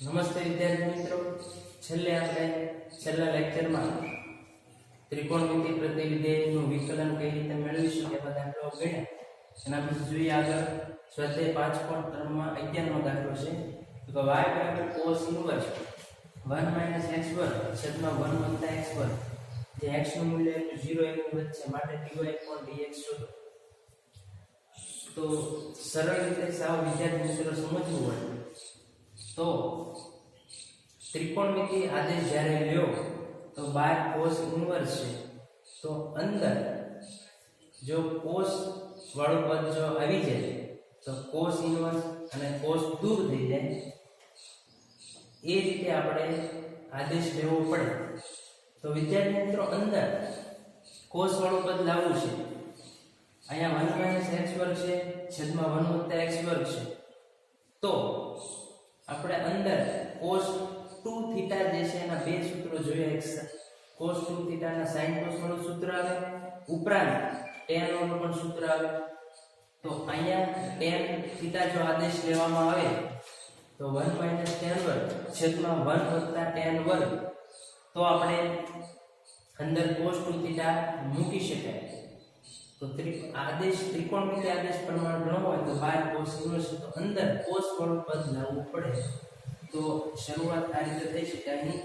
નમસ્તે વિદ્યાર્થી મિત્રો, છેલ્લા લેક્ચરમાં ત્રિકોણમિતિ પ્રતિવિધેયનું વિકલન કઈ રીતે મેળવીશું તેવા દાખલાઓ ગણ્યા. એના પછી જોઈએ આગળ સ્વાધ્યાય 5.3માં 11મો દાખલો છે તો y બરાબર cos ઇન્વર્સ 1 - x વર્ગ છેદમાં 1 + x વર્ગ, જે x નું મૂલ્ય 0 એની વચ્ચે, માટે dy/dx શોધો. તો સરળ રીતે સાવ વિદ્યાર્થી મિત્રો સમજવું હોય તો ત્રિકોણમિતિ આદેશ જ્યારે લ્યો તો બાર cos ઇન્વર્સ છે, તો અંદર જો cos વાળું પદ જો આવી જાય તો cos ઇન્વર્સ અને cos દૂર થઈ જાય. એ રીતે આપણે આદેશ લેવો પડે. તો વિદ્યાર્થી મિત્રો અંદર cos વાળું પદ લાવવું છે. અહીંયા 1 - x વર્ગ છે છેદમાં 1 + x વર્ગ છે, તો આપણે અંદર cos 2θ જે છે એના બે સૂત્રો જોઈએ. cos 2θ ના sin cos વાળું સૂત્ર આવે, ઉપરાંત tan વાળું પણ સૂત્ર આવે. તો અહીંયા tan θ જો આદેશ લેવામાં આવે તો 1 - tan વર્ગ છેદમાં 1 + tan વર્ગ, તો આપણે અંદર cos 2θ મૂકી શકાય. તો આદેશ ત્રિકોણમિતિ આદેશ પ્રમાણે ન હોય તો બાર cos ઇન્વર્સ, તો અંદર cos વાળું પદ લાવવું પડે. તો શરૂઆત આ રીતે થઈ શકે. અહીં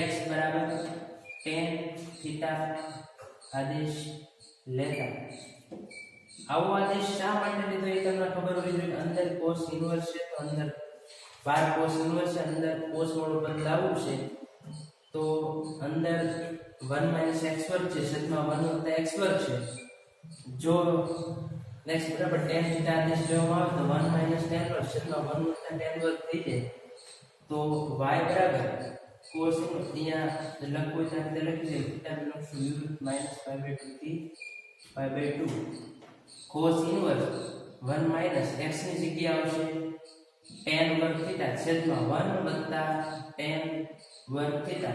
x બરાબર tan θ આદેશ લેતા, આવો આદેશ શા માટે લીધો એ તમને ખબર હોવી જોઈએ. અંદર cos ઇન્વર્સ છે તો અંદર બાર cos ઇન્વર્સ છે, અંદર cos વાળું પદ લાવવું છે. તો અંદર 1 - x વર્ગ છે છેદમાં 1 + x વર્ગ છે. જો નેક્સ્ટ બરાબર tan θ આદેશ લેવામાં આવે તો 1 - tan વર્ગ છેદમાં 1 + tan વર્ગ થઈ જાય. તો y બરાબર cos અહીંયા લખવું છે તો લખી દે θ belongs to -π/2 થી π/2. cos ઇન્વર્સ 1 - x ની જગ્યાએ આવશે tan વર્ગ θ છેદમાં 1 + tan વર્ગ θ.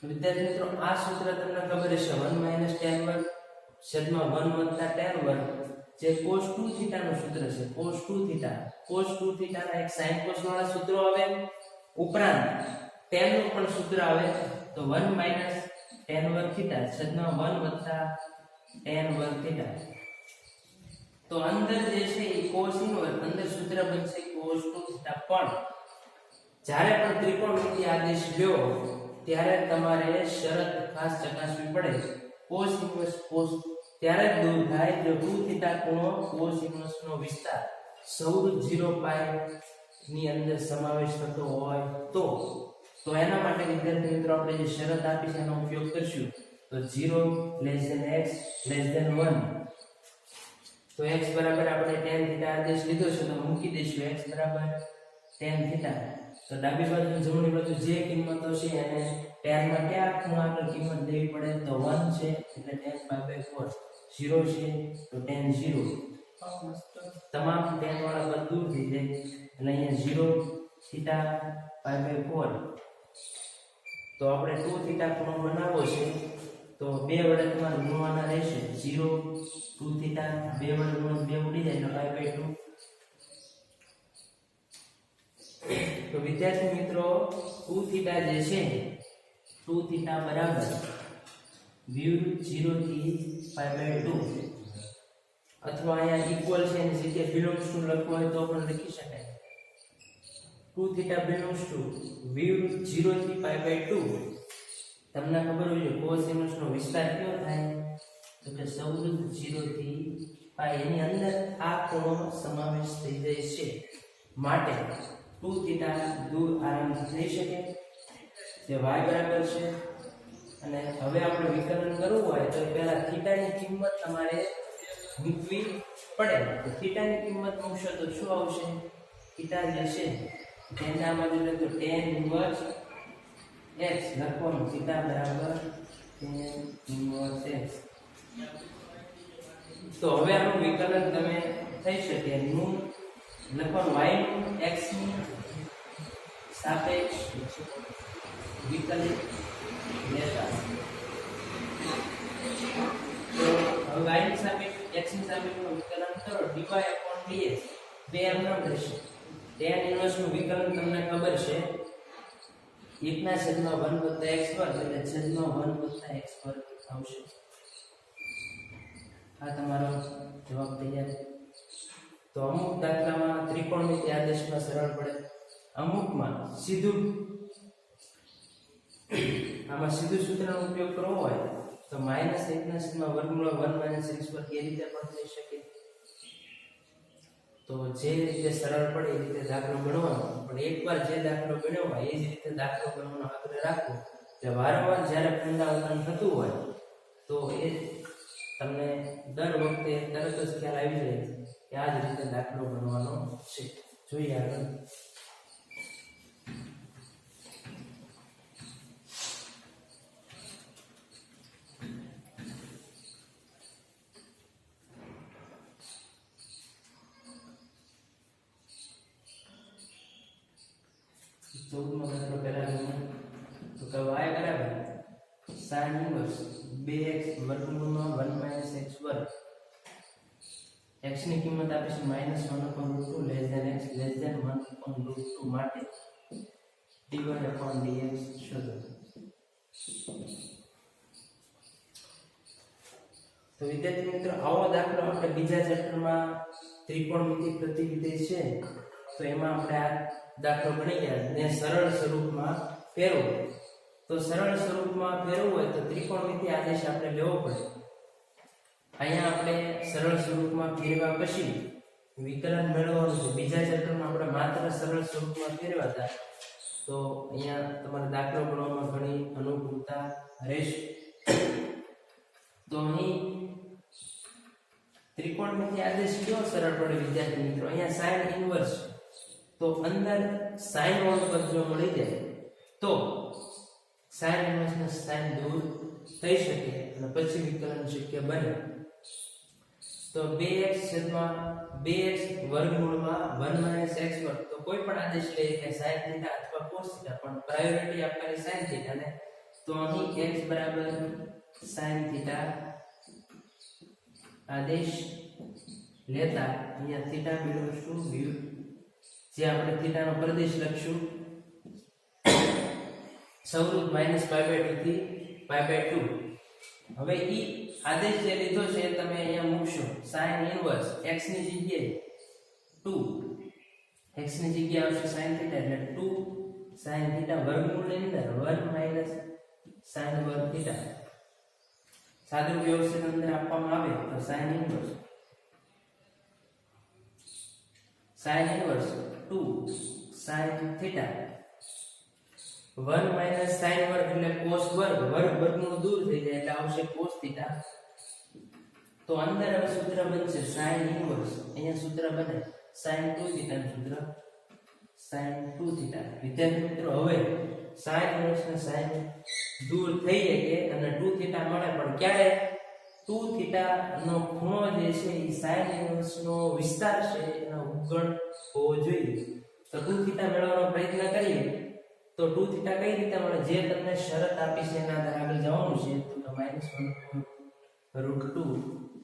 વિદ્યાર્થી મિત્રો આ સૂત્ર તમને ખબર હશે, 1 - tan વર્ગ છેદમાં 1 + tan વર્ગ, જે cos 2θ નું સૂત્ર છે. cos 2θ ના એક sin cos વાળા સૂત્રો આવે, ઉપરાંત tan નું પણ સૂત્ર આવે. તો 1 - tan વર્ગ θ છેદમાં 1 + tan વર્ગ θ. તો અંદર જે છે એ cos ઇન્વર્સ, અંદર સૂત્ર બનશે cos 2θ. પણ જ્યારે પણ ત્રિકોણમિતિ આદેશ લ્યો ત્યારે તમારે શરત ખાસ ચકાસવી પડે. cos ઇન્વર્સ cos ત્યારે જ દૂર થાય જો 2θ ખૂણો cos ઇન્વર્સ નો વિસ્તાર સૌર 0π ની અંદર સમાવેશ થતો હોય તો એના માટે વિદ્યાર્થી મિત્રો આપણે જે શરત આપી છે એનો ઉપયોગ કરશું. તો 0 x < 1, તો x બરાબર આપણે tan θ આદેશ લીધો છે તો મૂકી દઈશું x બરાબર tan θ. તો ડાબી બાજુ જમણી બાજુ જે કિંમતો છે એને tan માં કયા ખૂણાની કિંમત દેવી પડે તો 1 છે એટલે tan π/4, 0 છે તો tan 0. તમામ tan વાળા પદ દૂર થઈ જાય એટલે અહીંયા 0 θ π/4. તો આપણે 2θ ખૂણો બનાવવો છે તો બે વડે તમારે ગુણવાના રહેશે. 0 2θ બે વડે ગુણો 2 ઉડી જાય એટલે π/2. તો વિદ્યાર્થી મિત્રો 2θ જે છે 2θ બરાબર વિરુદ્ધ 0 થી π/2, અથવા અહીંયા ઇક્વલ છે એની જગ્યાએ belongs to લખવું હોય તો પણ લખી શકાય. 2θ belongs to વિરુદ્ધ 0 થી π/2. તમને ખબર હોય છે cos ઇન્વર્સ નો વિસ્તાર કયો થાય તો કે સૌરુદ્ધ 0 થી π, એની અંદર આ ખૂણો સમાવેશ થઈ જાય છે. માટે 2θ દૂર આરામથી થઈ શકે. જે y બરાબર છે, અને હવે આપણે વિકલન કરવું હોય તો પહેલા θ ની કિંમત તમારે મૂકવી પડે. તો θ ની કિંમત મૂકશો તો શું આવશે? θ જે છે તેના બાજુ તો tan ઇન્વર્સ x લખવાનું, θ બરાબર tan ઇન્વર્સ x. તો હવે આનું વિકલન તમે થઈ શકે. નું લખવાનું y નું x ની સાપેક્ષ વિકલિત લેતા. તો હવે y ની સાપેક્ષ x ની સાપેક્ષ વિકલન કરો dy/dx બે એમ નામ રહેશે. tan ઇન્વર્સ નું વિકલન તમને ખબર છે 1/1 + x વર્ગ એટલે છેદમાં 1 + x વર્ગ આવશે. આ તમારો જવાબ તૈયાર. તો અમુક દાખલામાં ત્રિકોણમિતિ આદેશમાં સરળ પડે, અમુકમાં સીધું આમાં સીધું સૂત્રનો ઉપયોગ કરવો હોય તો -1/1 - x વર્ગ એ રીતે પણ થઈ શકે. તો જે રીતે સરળ પડે એ રીતે દાખલો ગણવાનો, પણ એકવાર જે દાખલો ગણ્યો હોય એ જ રીતે દાખલો ગણવાનો આગ્રહ રાખવો. એટલે વારંવાર જ્યારે પુનરાવર્તન થતું હોય તો એ તમને દર વખતે તરત જ ખ્યાલ આવી જાય કે આ જ રીતે દાખલો ગણવાનો છે. જોઈએ આગળ. દાખલો પહેલા તો કે y બરાબર sin ઇન્વર્સ 2x વર્ગમૂળમાં 1 - x વર્ગ. x ની કિંમત આપી છે -1/2 x < 1/2 માટે dy/dx શોધો. તો વિદ્યાર્થી મિત્રો આવો દાખલો આપણે બીજા ચેપ્ટરમાં ત્રિકોણમિતિ પ્રતિવિધેય છે તો એમાં આપણે આ દાખલો ગણી ગયા ને સરળ સ્વરૂપમાં ફેરવો. તો સરળ સ્વરૂપમાં ફેરવવું હોય તો ત્રિકોણમિતિ આદેશ આપણે લેવો પડે. અહીંયા આપણે સરળ સ્વરૂપમાં ફેરવ્યા પછી વિકલન મેળવવાનું છે. બીજા ચેપ્ટરમાં આપણે માત્ર સરળ સ્વરૂપમાં ફેરવ્યા હતા તો અહીંયા તમારે દાખલો ગણવામાં ઘણી અનુકૂળતા રહેશે. તો અહીં ત્રિકોણમિતિ આદેશ કેવો સરળ પડે વિદ્યાર્થી મિત્રો, અહીંયા sin ઇન્વર્સ તો અંદર sin વાળું પદ જો મળી જાય તો sin ઇન્વર્સ ને sin દૂર થઈ શકે અને પછી વિકલન શક્ય બને. તો 2x વર્ગમૂળમાં 1 - x વર્ગ. તો કોઈ પણ આદેશ લઈએ કે sin θ અથવા cos θ, પણ પ્રાયોરિટી આપવાની sin θ ને, તો અહીં x બરાબર sin θ આદેશ લેતા અહીંયા θ મેળવશું જે આપણે θ નો પ્રદેશ લખશું સૌરૂપ -π/2 થી π/2. હવે ઈ આદેશ જે લીધો છે તમે અહીંયા મૂકશો sin ઇન્વર્સ x ની જગ્યાએ 2, x ની જગ્યાએ આવશે sin θ એટલે 2 sin θ વર્ગમૂળની અંદર 1 - sin વર્ગ θ. સાદું વ્યવસ્થિત અંદર આપવામાં આવે તો sin ઇન્વર્સ 2 sin θ 1 - sin વર્ગ એટલે cos વર્ગ, વર્ગમૂળ દૂર થઈ જાય એટલે આવશે cos θ. તો અંદર હવે સૂત્ર બનશે sin ઇન્વર્સ, અહીંયા સૂત્ર બને sin 2θ નું સૂત્ર sin 2θ. વિદ્યાર્થી મિત્રો હવે sin ઇન્વર્સ ને sin દૂર થઈ જાય અને 2θ મળે, પણ ક્યારે 2θ નો ખૂણો જે છે એ sin ઇન્વર્સ નો વિસ્તાર છે એનો ઉગણ હોવો જોઈએ. તો 2θ મેળવવાનો પ્રયત્ન કરીએ તો 2θ કઈ રીતે મળે, જે તમને શરત આપી છે એના આધારે આગળ જવાનું છે. તો -1/√2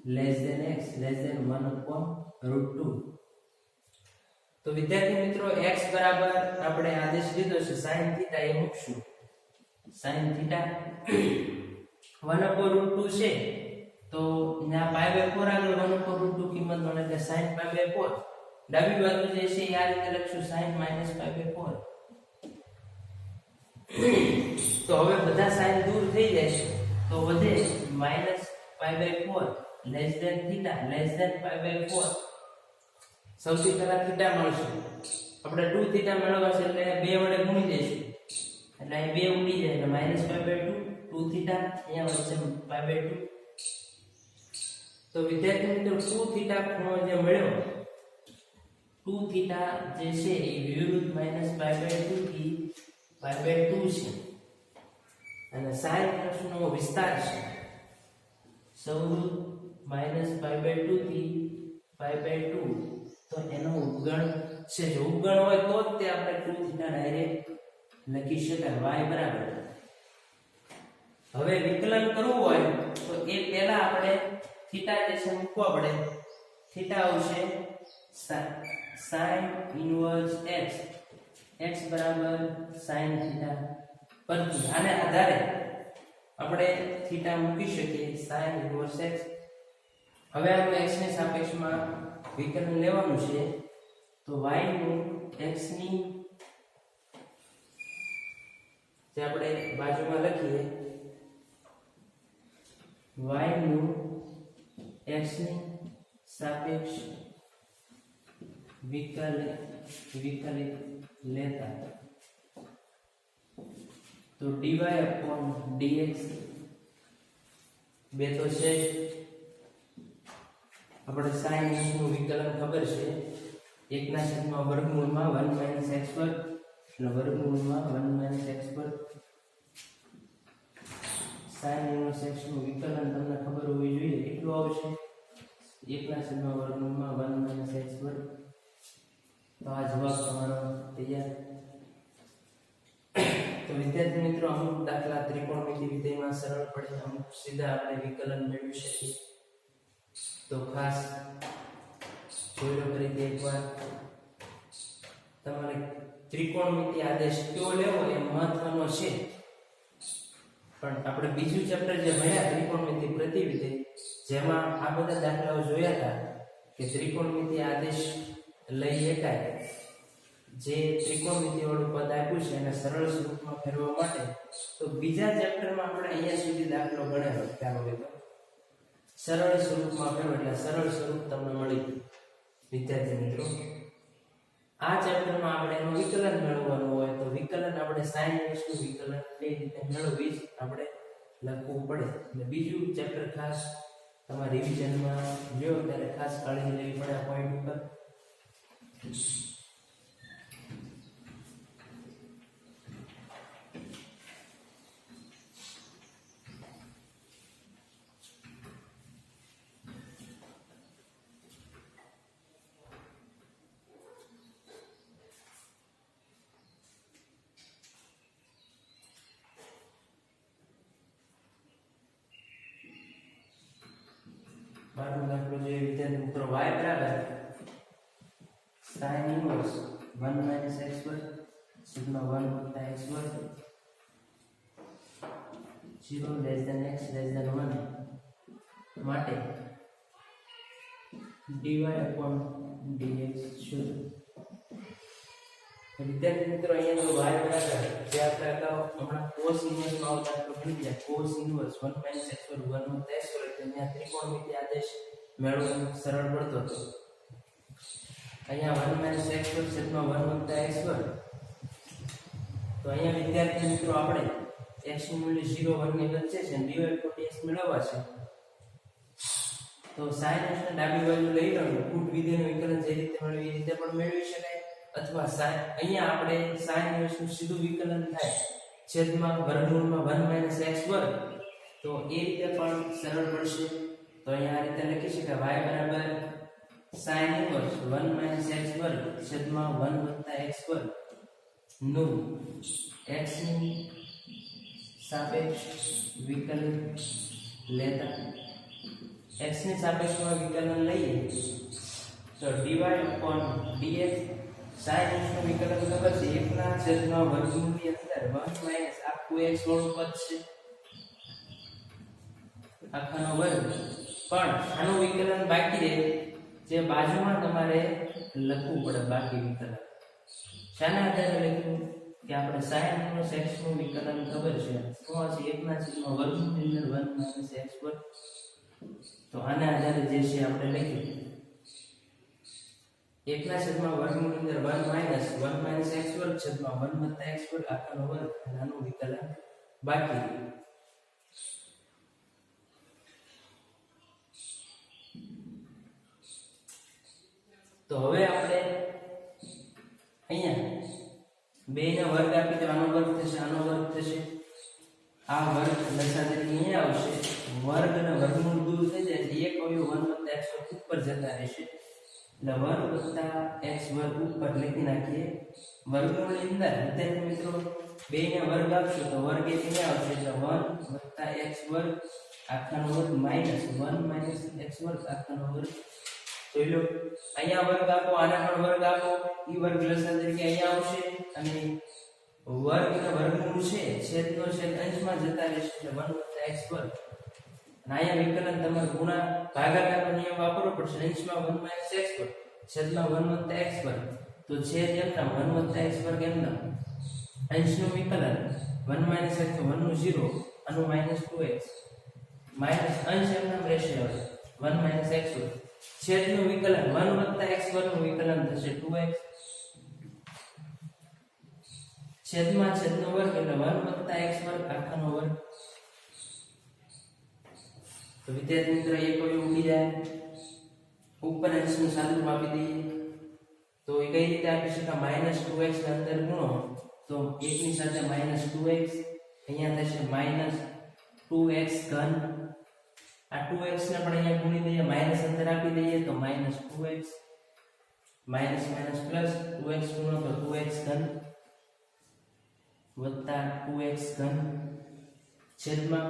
< x < 1/√2. તો વિદ્યાર્થી મિત્રો x બરાબર આપણે આદેશ લીધો છે sin θ એ મૂકશું sin θ 1/√2 છે તો અહીંયા π/4 આગળ 1/√2 કિંમત મળે એટલે sin π/4. ડાબી બાજુ જે છે આ રીતે લખશું sin -π/4. તો હવે બધા sin દૂર થઈ જાય તો વધે -π/4 < θ π/4. સૌથી પહેલા θ મળશે, આપણે 2θ મેળવવા છે એટલે 2 વડે ગુણી દઈશું એટલે અહીં 2 ઉડી જાય એટલે -π/2 2θ અહીંયા વચ્ચે π/2. તો વિદ્યાર્થી મિત્રો 2θ ખૂણો જે મળ્યો 2θ જે છે એ વિરુદ્ધ -π/2 થી π/2 છે અને sin ઇન્વર્સનો વિસ્તાર છે સૌરૂપ -π/2 થી π/2. તો એનો ઉપગણ છે, જો ઉપગણ હોય તો જ તે આપણે 2θ ડાયરેક્ટ લખી શકાય y બરાબર. હવે વિકલન કરવું હોય તો એ પહેલા આપણે θ જે છે મૂકવા પડે. θ આવશે sin ઇન્વર્સ x બરાબર sin થીટા પરથી આને આધારે આપણે થીટા મૂકી શકીએ sin ઇન્વર્સ x. હવે આપણે x ની સાપેક્ષમાં વિકલન લેવાનું છે તો y નું x ની જે આપણે બાજુમાં લખીએ y નું x ની સાપેક્ષ વિકલિત લેતા તો dy upon dx બે તો છે આપણે sin x નું વિકલન ખબર છે 1/√1 x2 એટલે વર્ગમૂળમાં 1 - x2 sin ઇન્વર્સ x નું વિકલન તમને ખબર હોવી જોઈએ કેટલું આવશે 1/√1 - x2. તો આ જવાબ તમારો તૈયાર. તો વિદ્યાર્થી મિત્રો અમુક દાખલા ત્રિકોણમિતિ વિધેયમાં સરળ પડે અમુક સીધા આપણે વિકલન મેળવી શકીએ તો ખાસ જોઈ લો ફરીથી એકવાર. તમારે ત્રિકોણમિતિ આદેશ કયો લેવો એ મહત્વનો છે પણ આપણે બીજું ચેપ્ટર જે ભણ્યા ત્રિકોણમિતિ પ્રતિવિધેય જેમાં આ બધા દાખલાઓ જોયા હતા કે ત્રિકોણમિતિ આદેશ લઈ શકાય જે ત્રિકોણમિતિ વાળું પદ આપ્યું છે એને સરળ સ્વરૂપમાં ફેરવવા માટે તો બીજા ચેપ્ટરમાં આપણે અહીંયા સુધી દાખલો ગણેલો ચાલો તો સરળ સ્વરૂપમાં ફેરવો એટલે સરળ સ્વરૂપ તમને મળી ગયું. વિદ્યાર્થી મિત્રો આ ચેપ્ટરમાં આપણે એનું વિકલન મેળવવાનું હોય તો વિકલન આપણે sin x નું વિકલન કઈ રીતે મેળવવી આપણે લખવું પડે. એટલે બીજું ચેપ્ટર ખાસ તમારા રિવિઝનમાં લ્યો ત્યારે ખાસ કાળજી લેવી પડે આ પોઈન્ટ ઉપર. બારમો દાખલો જોઈએ વિદ્યાર્થી મિત્રો y બરાબર sin inverse 1 - x2 sigma 1 + x2 0 x 1 માટે dy upon dx શોધો. વિદ્યાર્થી મિત્રો અહીંયા તો y બરાબર જે આપણે અગાઉ હમણાં cos ઇન્વર્સ માં દાખલો ભણી ગયા cos ઇન્વર્સ 1 - x2 1 + x2 એટલે ત્રિકોણમિતિ આદેશ મેળવવાનું સરળ પડતો હતો. અહીંયા 1 - x2 છેદમાં 1 + x2 તો અહીંયા વિદ્યાર્થી મિત્રો આપણે x નું મૂલ્ય 0 1 ની વચ્ચે છે અને dy upon dx મેળવવા છે તો sin x ને ડાબી બાજુ લઈ લેવાનું કુટ વિધેયનું વિકલન જે રીતે મેળવી એ રીતે પણ મેળવી શકાય અથવા અહીંયા આપણે sin ઇન્વર્સ નું સીધું વિકલન થાય છેદમાં વર્ગમૂળમાં 1 - x2 તો એ રીતે પણ સરળ પડશે. તો અહીંયા આ રીતે લખી શકાય y બરાબર sin ઇન્વર્સ 1 - x2 છેદમાં 1 + x2 નું x ની સાપેક્ષ વિકલન લેતા x ની સાપેક્ષમાં વિકલન લઈએ તો dy upon dx sin x નું વિકલન ખબર છે 1/√1 ની અંદર 1 - આખું x વાળું પદ છે આખાનો વર્ગ પણ આનું વિકલન બાકી રહે જે બાજુમાં તમારે લખવું પડે બાકી વિકલન. શાના આધારે લખ્યું કે આપણે sin ઇન્વર્સ x નું વિકલન ખબર છે શું હશે 1/√1 ની અંદર 1 - x2 તો આના આધારે જે છે આપણે લખ્યું 1/√1 ની અંદર 1 - x2 છેદમાં 1 + x2 આખાનો વર્ગ અને આનું વિકલન બાકી. તો હવે આપણે અહીંયા બેના વર્ગ આપી તો આનો વર્ગ થશે આનો વર્ગ થશે આ વર્ગ લસા તરીકે અહીંયા આવશે વર્ગ અને વર્ગમૂળ દૂર થઈ જાય એક અવયવ 1 + x2 ઉપર જતા રહેશે એટલે વર્ગ + x વર્ગ ઉપર લખી નાખીએ. વર્ગમૂળની અંદર વિદ્યાર્થી મિત્રો બેના વર્ગ આપશો તો વર્ગ એક અહીંયા આવશે એટલે 1 + x વર્ગ આખાનો વર્ગ -1 - x વર્ગ આખાનો વર્ગ જોઈ લો, અહીંયા વર્ગ આપો, આના પણ વર્ગ આપો, ઈ વર્ગ લસા તરીકે અહીંયા આવશે અને વર્ગ ને વર્ગમૂળ છે છેદનો છેદ અંશમાં જતા રહેશે એટલે 1 + x વર્ગ. અને અહીંયા વિકલન તમારે ગુણા ભાગાકારનો નિયમ વાપરવો પડશે. અંશમાં 1 - x વર્ગ છેદમાં 1 + x વર્ગ. તો છેદ એમના 1 + x વર્ગ એમના અંશનું વિકલન 1 - x તો 1 નું 0 આનું -2x માઈનસ અંશ એમના રહેશે હવે 1 - x વર્ગ છેદનું વિકલન 1 + x વર્ગનું વિકલન થશે 2x છેદમાં છેદનો વર્ગ એટલે 1 + x વર્ગ આખાનો વર્ગ. તો વિદ્યાર્થી મિત્રો એક કોઈ ઉડી જાય ઉપર અંશનું સાદુરૂપ આપી દઈએ તો એ કઈ રીતે આપી શકાય -2x ને અંદર ગુણો તો 1 ની સાથે -2x અહીંયા થશે -2x ઘન. આ 2x ને પણ અહીંયા ગુણી દઈએ માઈનસ અંદર આપી દઈએ તો -2x minus minus plus 2x ગુણો તો 2x ઘન વત્તા 2x ઘન છેદમાં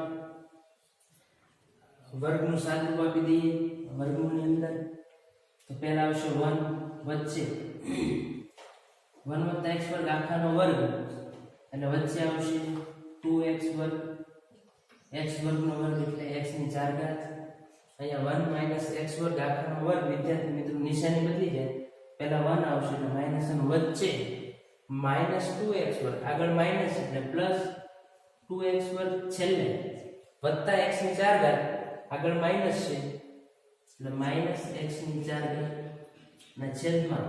વર્ગનું સાદુરૂપ આપી દઈએ વર્ગમૂળની અંદર તો પહેલા આવશે 1 વચ્ચે 1 + x વર્ગ આખાનો વર્ગ અને વચ્ચે આવશે 2x વર્ગ x વર્ગનો વર્ગ એટલે x ની 4 ઘાત. અહીંયા 1 - x વર્ગ આખાનો વર્ગ વિદ્યાર્થી મિત્રો નિશાની બદલી જાય પહેલા 1 આવશે એટલે માઈનસ અને વચ્ચે -2x વર્ગ આગળ માઈનસ એટલે પ્લસ 2x વર્ગ છેલ્લે વત્તા x ની 4 ઘાત આગળ માઈનસ છે એટલે -x ની 4 ઘાત ના છેદમાં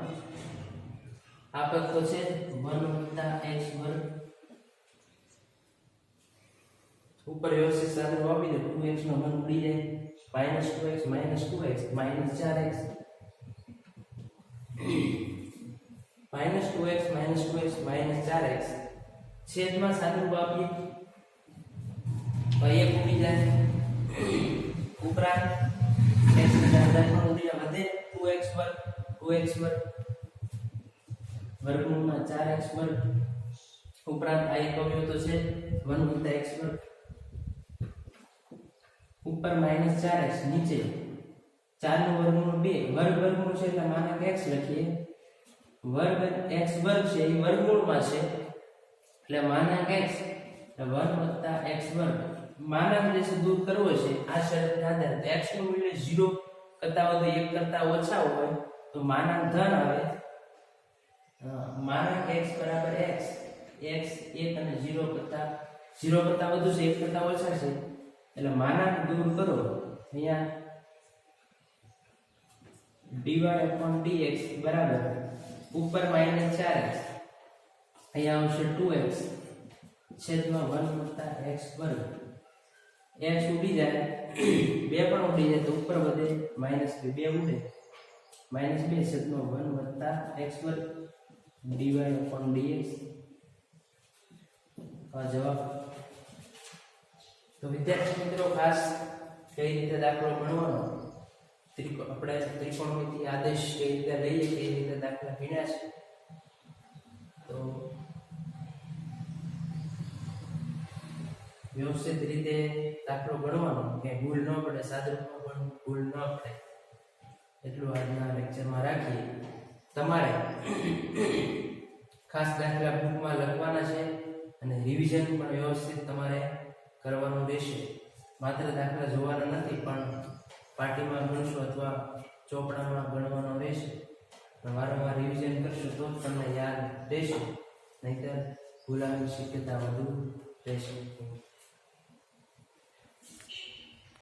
આ પદ તો છે 1 + x વર્ગ ઉપર વ્યવસ્થિત સાદુરૂપ આપી દો 2x નો 1 ઉડી જાય -2x -2x -4x -2x -2x -4x છેદમાં સાદુરૂપ આપીએ તો 1 ઉડી જાય ઉપરાંત x ની ઘાત પણ ઉડી જાય વધે 2x વર્ગ વર્ગમૂળમાં 4x વર્ગ ઉપરાંત આ એક અવયવ તો છે 1 + x વર્ગ ઉપર -4x નીચે 4 નું વર્ગમૂળ 2 વર્ગમૂળ છે એટલે માનક x લખીએ વર્ગ x વર્ગ છે એ વર્ગમૂળમાં છે એટલે માનક x એટલે 1 + x વર્ગ માનક જે છે દૂર કરવો છે આ શરતના આધારે x નું મૂલ્ય 0 કરતા વધુ 1 કરતા ઓછા હોય તો માનક ધન આવે માનક x = x x 1 અને 0 કરતા વધુ છે 1 કરતા ઓછા છે એટલે માનક દૂર કરો અહીંયા dy/dx બરાબર ઉપર -4x અહીંયા આવશે 2x છેદમાં 1 + x વર્ગ x ઉડી જાય 2 પણ ઉડી જાય તો ઉપર વધે -2 2 ઉડે -2 છેદમાં 1 + x વર્ગ dy/dx આ જવાબ. તો વિદ્યાર્થી મિત્રો ખાસ કઈ રીતે દાખલો ગણવાનો આપણે ત્રિકોણમિતિ આદેશ કઈ રીતે લઈએ કઈ રીતે દાખલા ગણ્યા છે તો વ્યવસ્થિત રીતે દાખલો ગણવાનો કે ભૂલ ન પડે સાદુરૂપમાં પણ ભૂલ ન પડે એટલું આજના લેક્ચરમાં રાખીએ. તમારે ખાસ દાખલા બુકમાં લખવાના છે અને રિવિઝન પણ વ્યવસ્થિત તમારે કરવાનું રહેશે. માત્ર દાખલા જોવાના નથી પણ પાટીમાં ગણશો અથવા ચોપડામાં ગણવાનો રહેશે. વારંવાર રિવિઝન કરશો તો તમને યાદ રહેશે, નહીતર ભૂલાવાની શક્યતા વધુ રહેશે.